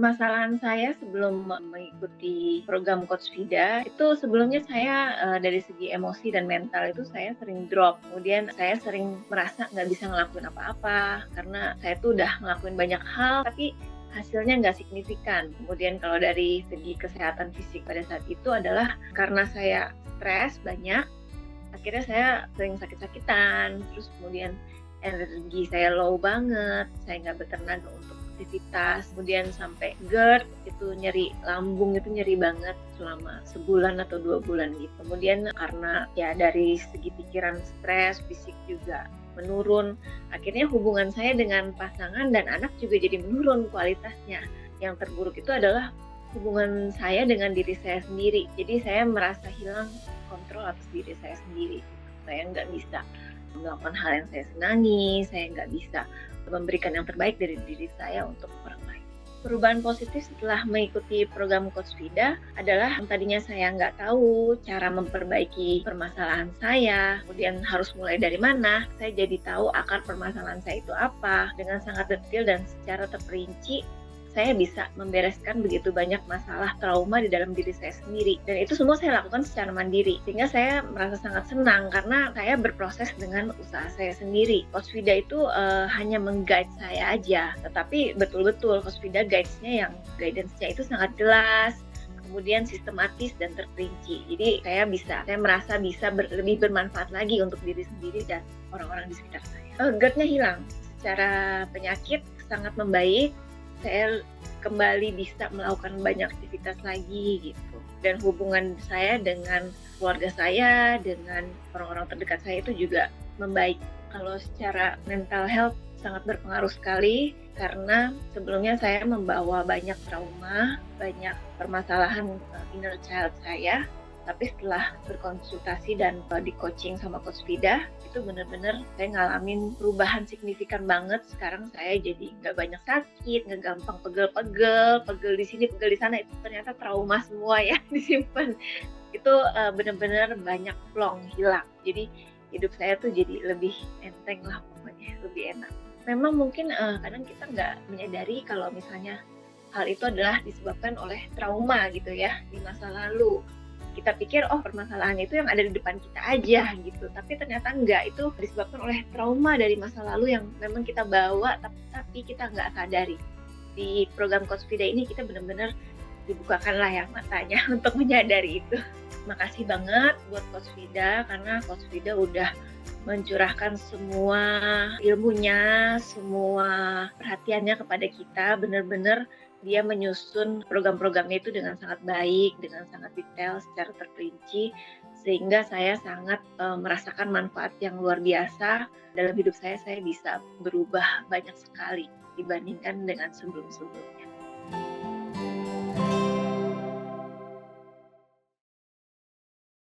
Permasalahan saya sebelum mengikuti program Coach Vida, itu sebelumnya saya, dari segi emosi dan mental itu saya sering drop. Kemudian saya sering merasa nggak bisa ngelakuin apa-apa, karena saya tuh udah ngelakuin banyak hal, tapi hasilnya nggak signifikan. Kemudian kalau dari segi kesehatan fisik pada saat itu adalah karena saya stres banyak, akhirnya saya sering sakit-sakitan, terus kemudian energi saya low banget, saya nggak bertenaga untuk aktivitas, kemudian sampai GERD, itu nyeri lambung itu nyeri banget selama sebulan atau 2 bulan gitu. Kemudian karena ya dari segi pikiran stres, fisik juga menurun, akhirnya hubungan saya dengan pasangan dan anak juga jadi menurun kualitasnya. Yang terburuk itu adalah hubungan saya dengan diri saya sendiri. Jadi saya merasa hilang kontrol atas diri saya sendiri. Saya nggak bisa melakukan hal yang saya senangi, saya nggak bisa memberikan yang terbaik dari diri saya untuk orang lain. Perubahan positif setelah mengikuti program Coach Vida adalah tadinya saya nggak tahu cara memperbaiki permasalahan saya, kemudian harus mulai dari mana, saya jadi tahu akar permasalahan saya itu apa. Dengan sangat detail dan secara terperinci, saya bisa membereskan begitu banyak masalah trauma di dalam diri saya sendiri. Dan itu semua saya lakukan secara mandiri. Sehingga saya merasa sangat senang karena saya berproses dengan usaha saya sendiri. Coach Vida itu hanya meng-guide saya aja. Tetapi betul-betul Coach Vida guidance-nya itu sangat jelas, kemudian sistematis dan terperinci. Jadi saya merasa bisa lebih bermanfaat lagi untuk diri sendiri dan orang-orang di sekitar saya. GERD-nya hilang. Secara penyakit sangat membaik. Saya kembali bisa melakukan banyak aktivitas lagi gitu. Dan hubungan saya dengan keluarga saya, dengan orang-orang terdekat saya itu juga membaik. Kalau secara mental health sangat berpengaruh sekali karena sebelumnya saya membawa banyak trauma, banyak permasalahan inner child saya. Tapi setelah berkonsultasi dan di coaching sama Coach Vida, itu benar-benar saya ngalamin perubahan signifikan banget. Sekarang saya jadi nggak banyak sakit, nggak gampang pegel di sini, pegel di sana. Itu ternyata trauma semua ya disimpan. Itu benar-benar banyak plong hilang. Jadi hidup saya tuh jadi lebih enteng lah pokoknya, lebih enak. Memang mungkin kadang kita nggak menyadari kalau misalnya hal itu adalah disebabkan oleh trauma gitu ya di masa lalu. Kita pikir permasalahan itu yang ada di depan kita aja gitu, tapi ternyata enggak, itu disebabkan oleh trauma dari masa lalu yang memang kita bawa tapi kita nggak sadari. Di program Coach Vida ini kita benar-benar dibukakan lah ya matanya untuk menyadari itu. Makasih banget buat Coach Vida karena Coach Vida udah mencurahkan semua ilmunya, semua perhatiannya kepada kita, benar-benar dia menyusun program-programnya itu dengan sangat baik, dengan sangat detail, secara terperinci, sehingga saya sangat merasakan manfaat yang luar biasa dalam hidup saya bisa berubah banyak sekali dibandingkan dengan sebelum-sebelumnya.